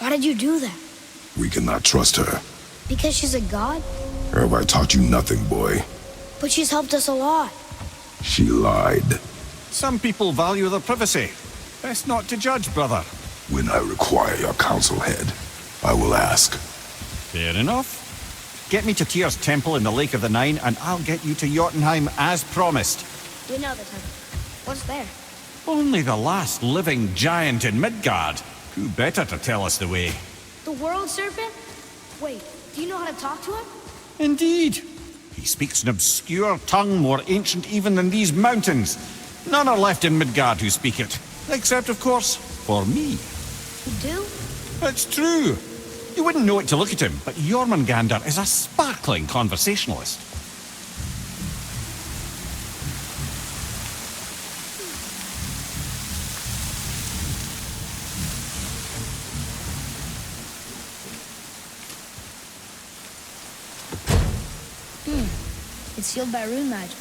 Why did you do that? We cannot trust her. Because she's a god? Have I taught you nothing, boy? But she's helped us a lot. She lied. Some people value their privacy. Best not to judge, brother. When I require your council head, I will ask. Fair enough. Get me to Tyr's temple in the Lake of the Nine, and I'll get you to Jotunheim as promised. We know the temple. What's there? Only the last living giant in Midgard. Who better to tell us the way? The World Serpent? Wait, do you know how to talk to him? Indeed. He speaks an obscure tongue more ancient even than these mountains. None are left in Midgard who speak it. Except, of course, for me. You do? It's true. You wouldn't know it to look at him, but Jörmungandr is a sparkling conversationalist. It's sealed by rune magic.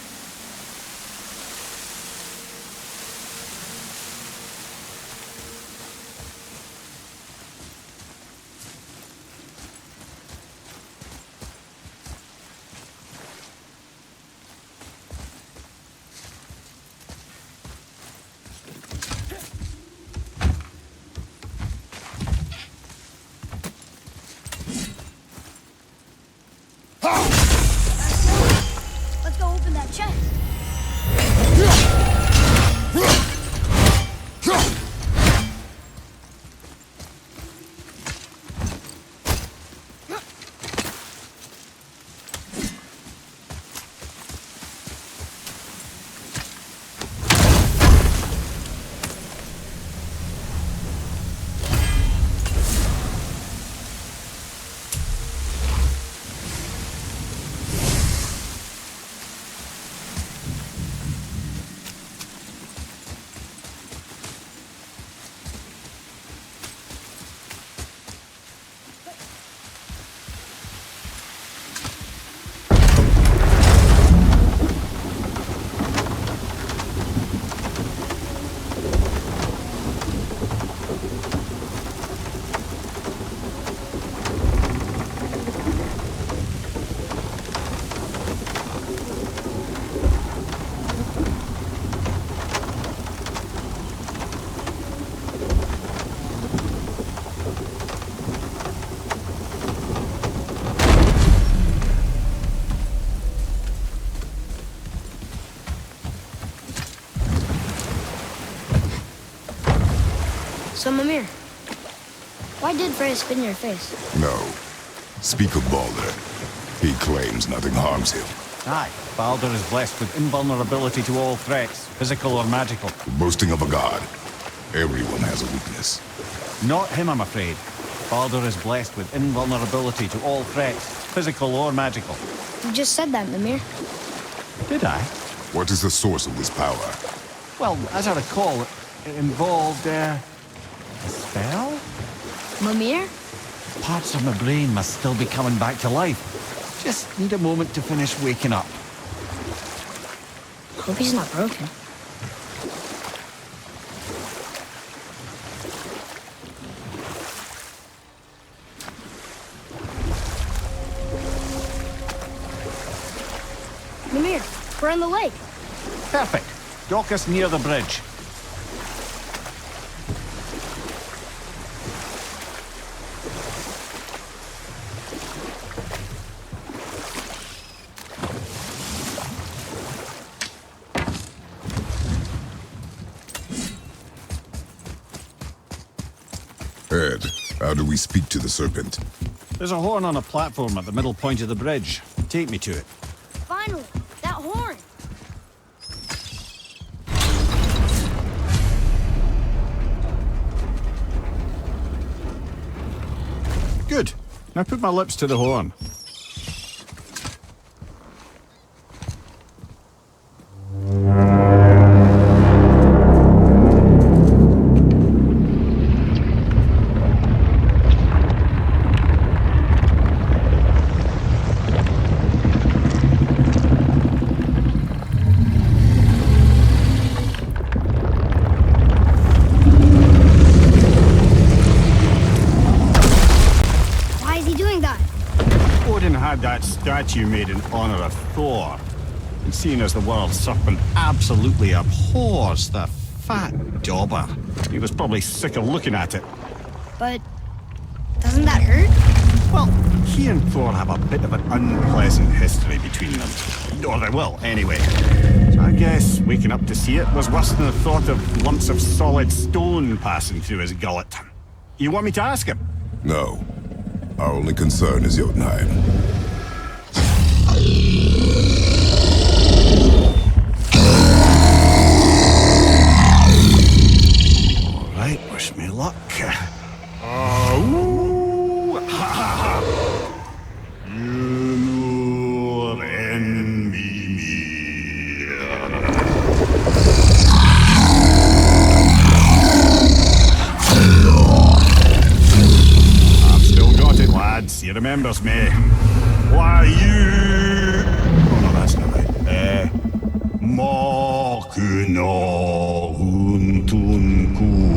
Let's go open that chest. So, Mimir, why did Freya spit in your face? No. Speak of Baldur. He claims nothing harms him. Aye, Baldur is blessed with invulnerability to all threats, physical or magical. The boasting of a god. Everyone has a weakness. Not him, I'm afraid. Baldur is blessed with invulnerability to all threats, physical or magical. You just said that, Mimir. Did I? What is the source of this power? Well, as I recall, it involved, a spell? Mimir? Parts of my brain must still be coming back to life. Just need a moment to finish waking up. Hope he's not broken. Mimir, we're on the lake. Perfect. Dock us near the bridge. Ed, how do we speak to the serpent? There's a horn on a platform at the middle point of the bridge. Take me to it. Finally, that horn. Good. Now put my lips to the horn. statue made in honor of Thor. And seeing as the World Serpent absolutely abhors the fat dauber, he was probably sick of looking at it. But doesn't that hurt? Well, he and Thor have a bit of an unpleasant history between them. Or they will, anyway. So I guess waking up to see it was worse than the thought of lumps of solid stone passing through his gullet. You want me to ask him? No. Our only concern is Jotunheim. All right, wish me luck. Ooh, ha, ha, ha. You and me. I've still got it, lads. He remembers me. Why you? Oh no, that's not right. Makuna huntun kun.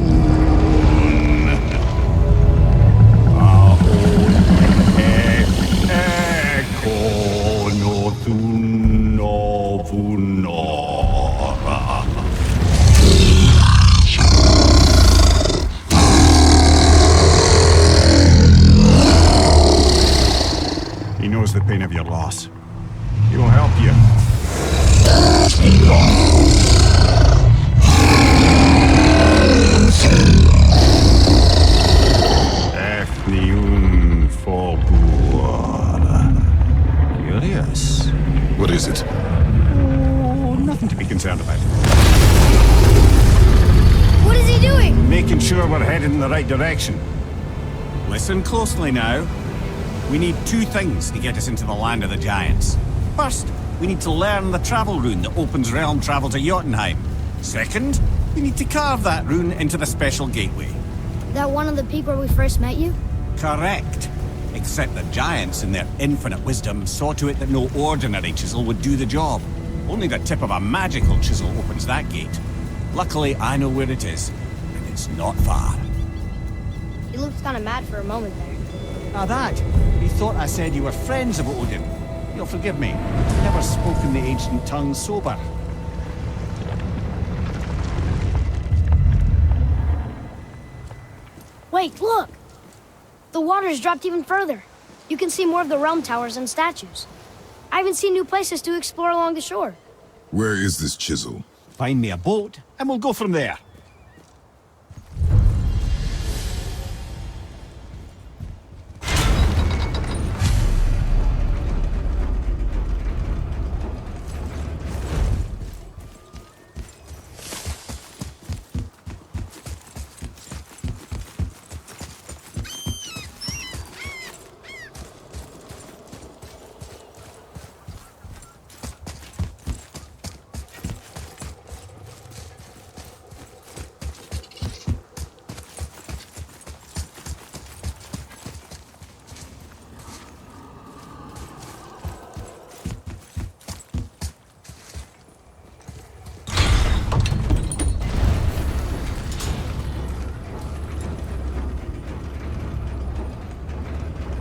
He knows the pain of your loss. He will help you. Efniun Forbur. Curious. What is it? Oh, nothing to be concerned about. What is he doing? Making sure we're headed in the right direction. Listen closely now. We need two things to get us into the land of the giants. First, we need to learn the travel rune that opens realm travel to Jotunheim. Second, we need to carve that rune into the special gateway. That one on the peak where we first met you? Correct. Except the giants, in their infinite wisdom, saw to it that no ordinary chisel would do the job. Only the tip of a magical chisel opens that gate. Luckily, I know where it is, and it's not far. You looked kind of mad for a moment there. Now that, he thought I said you were friends of Odin. You'll forgive me. Never spoken the ancient tongue sober. Wait, look! The water's dropped even further. You can see more of the realm towers and statues. I even see new places to explore along the shore. Where is this chisel? Find me a boat, and we'll go from there.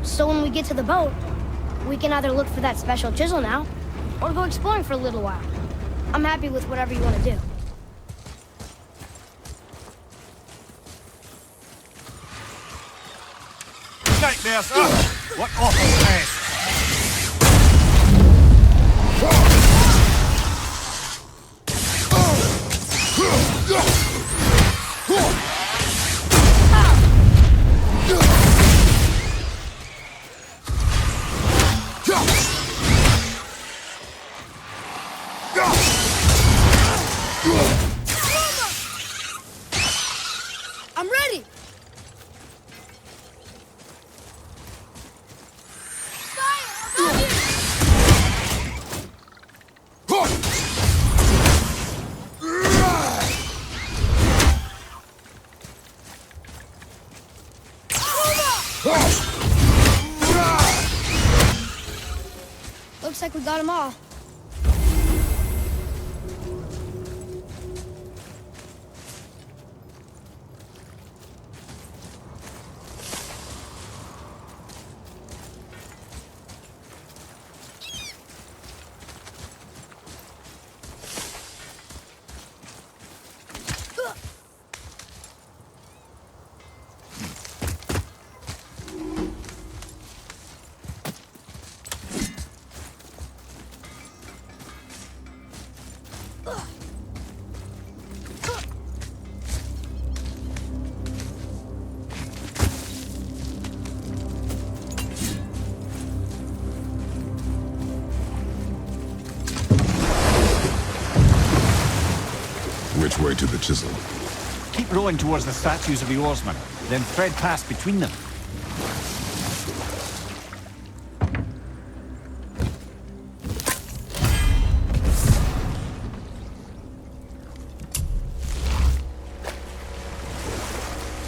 So when we get to the boat, we can either look for that special chisel now, or go exploring for a little while. I'm happy with whatever you want to do. Nightmares! What awful mess! I'm ready! Looks like we got them all. way to the chisel. Keep rowing towards the statues of the oarsmen, then thread past between them.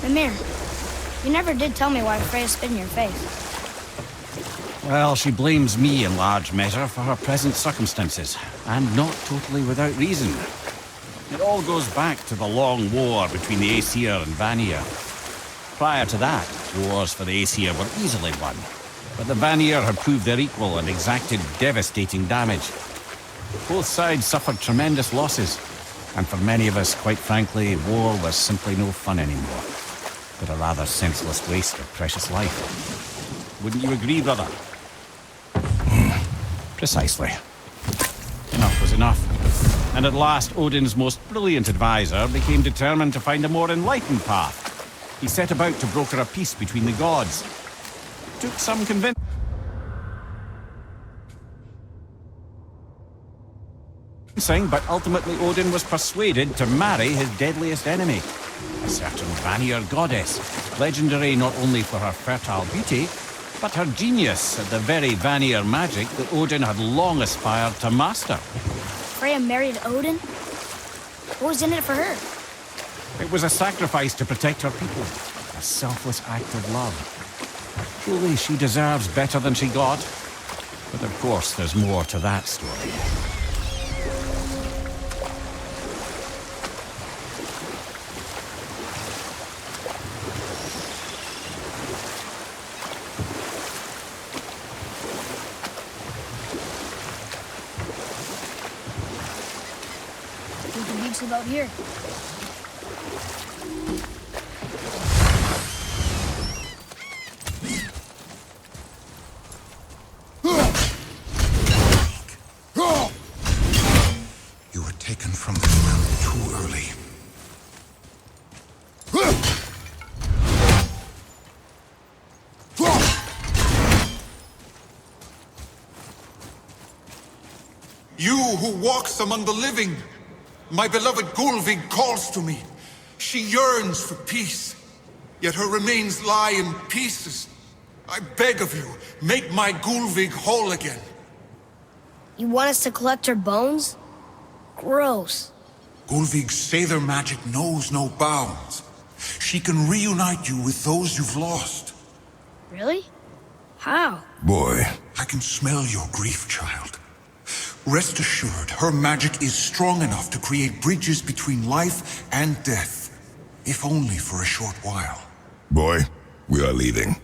Mimir, you never did tell me why Freya spit in your face. Well, she blames me in large measure for her present circumstances, and not totally without reason. It all goes back to the long war between the Aesir and Vanir. Prior to that, wars for the Aesir were easily won, but the Vanir had proved their equal and exacted devastating damage. Both sides suffered tremendous losses, and for many of us, quite frankly, war was simply no fun anymore, but a rather senseless waste of precious life. Wouldn't you agree, brother? Precisely. Enough was enough. And at last, Odin's most brilliant advisor became determined to find a more enlightened path. He set about to broker a peace between the gods. It took some convincing, but ultimately Odin was persuaded to marry his deadliest enemy, a certain Vanir goddess, legendary not only for her fertile beauty, but her genius at the very Vanir magic that Odin had long aspired to master. Freya married Odin? What was in it for her? It was a sacrifice to protect her people, a selfless act of love. Truly, she deserves better than she got. But of course, there's more to that story. About here. You were taken from this realm too early. You who walks among the living, my beloved Gulvig calls to me. She yearns for peace, yet her remains lie in pieces. I beg of you, make my Gulvig whole again. You want us to collect her bones? Gross. Gulvig's Sather magic knows no bounds. She can reunite you with those you've lost. Really? How? Boy. I can smell your grief, child. Rest assured, her magic is strong enough to create bridges between life and death, if only for a short while. Boy, we are leaving.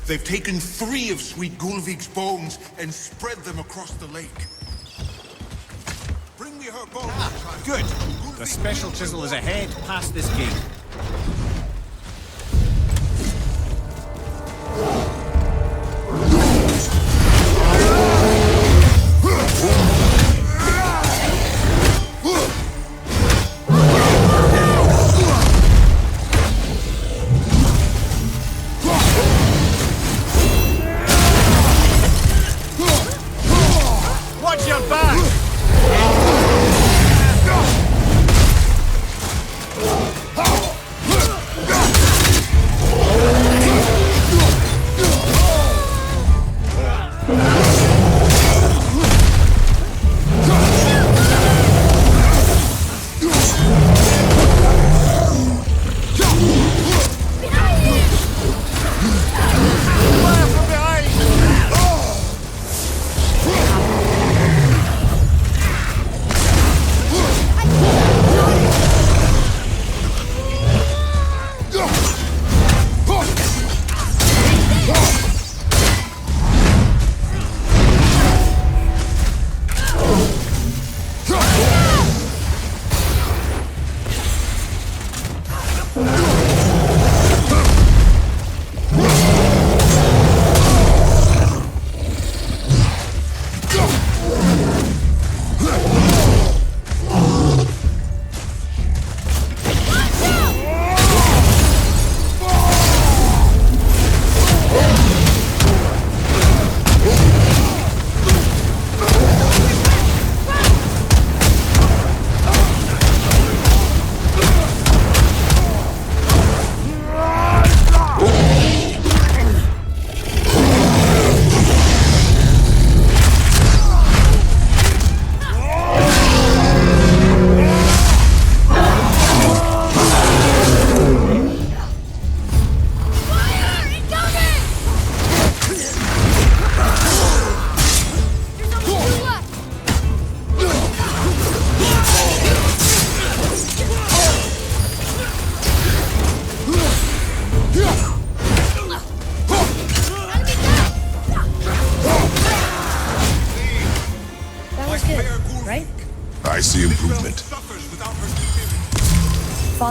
They've taken 3 of Sweet Gulvig's bones and spread them across the lake. Bring me her bones, child. Good. The special chisel is ahead, past this gate. Watch your back!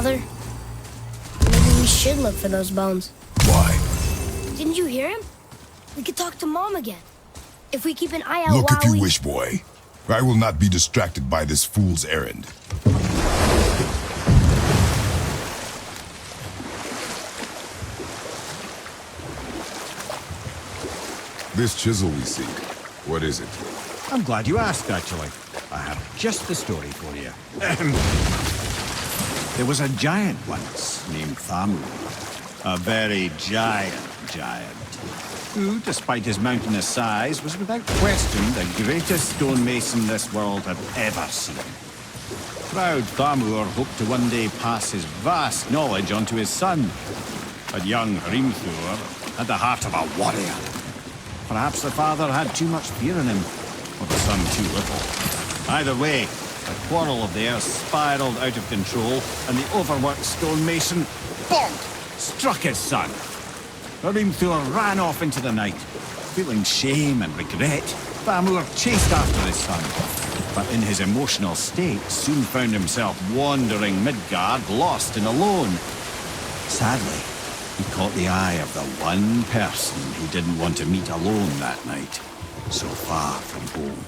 Father, maybe we should look for those bones. Why? Didn't you hear him? We could talk to Mom again. If we keep an eye out Look while if you we... wish, boy. I will not be distracted by this fool's errand. This chisel we seek, what is it? I'm glad you asked, actually. I have just the story for you. There was a giant once named Thamur. A very giant, who, despite his mountainous size, was without question the greatest stonemason this world had ever seen. Proud Thamur hoped to one day pass his vast knowledge on to his son. But young Hrimthur had the heart of a warrior. Perhaps the father had too much fear in him, or the son too little. Either way, the quarrel of theirs spiraled out of control, and the overworked stonemason, bonk, struck his son. Hrimthur ran off into the night. Feeling shame and regret, Thamur chased after his son, but in his emotional state soon found himself wandering Midgard, lost and alone. Sadly, he caught the eye of the one person he didn't want to meet alone that night, so far from home.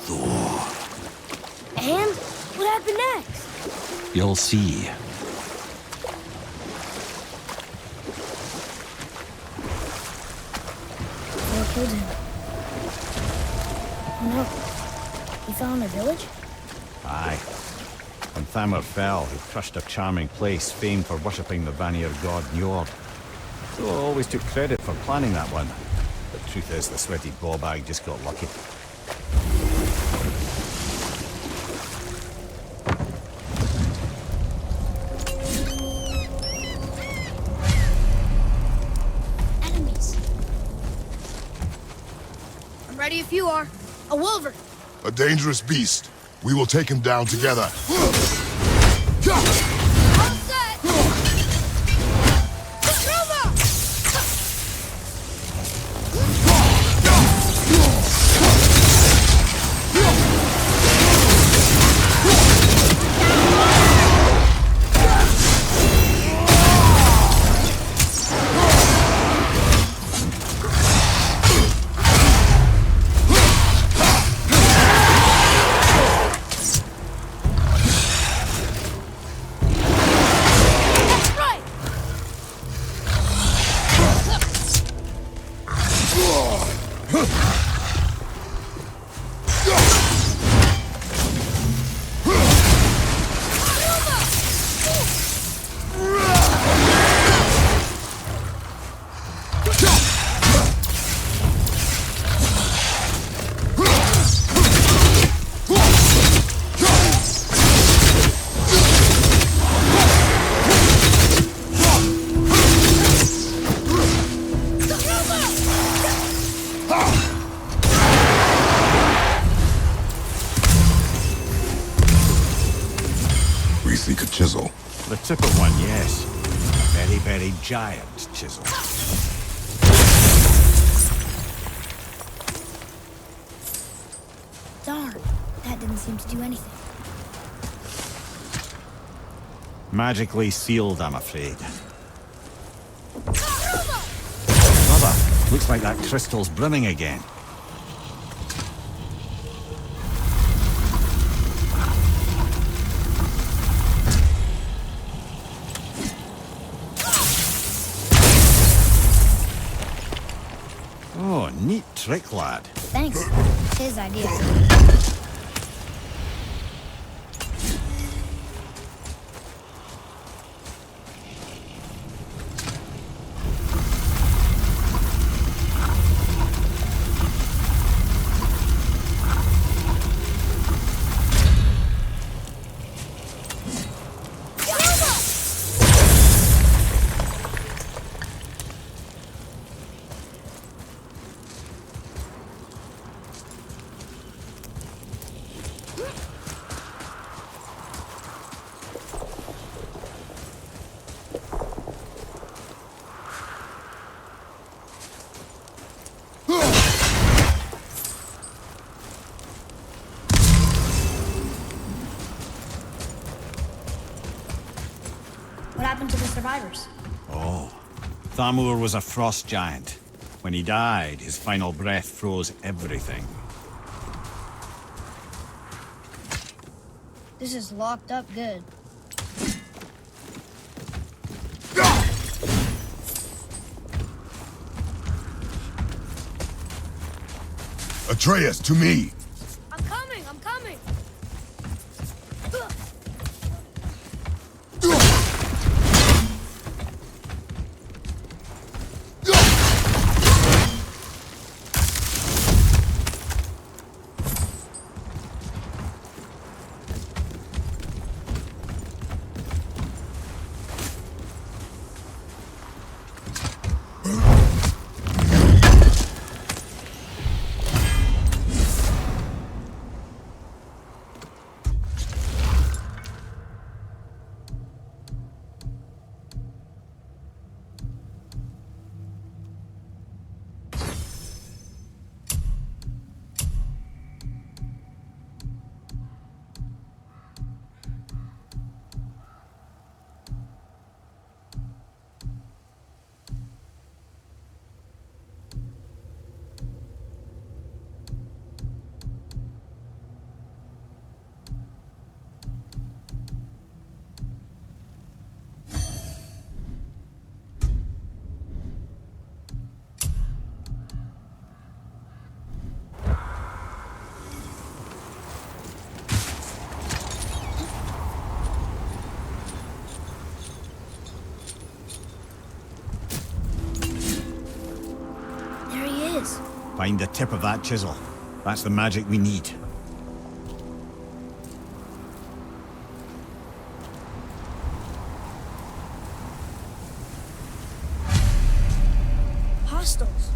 Thor. And? What happened next? You'll see. Thor killed him. Oh no. He fell in their village? Aye. When Thamur fell, he crushed a charming place famed for worshipping the Vanir god Njord. Thor always took credit for planning that one. The truth is, the sweaty ballbag just got lucky. Enemies. I'm ready if you are. A wolver. A dangerous beast. We will take him down together. All set. Seek a chisel. The tip of one, yes. A very, very giant chisel. Darn. That didn't seem to do anything. Magically sealed, I'm afraid. Brother, looks like that crystal's brimming again. Oh, neat trick, lad. Thanks. It's his idea. What happened to the survivors? Oh. Thamur was a frost giant. When he died, his final breath froze everything. This is locked up good. Atreus, to me! I'm coming! I'm coming! Find the tip of that chisel. That's the magic we need. Hostiles.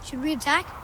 Should we attack?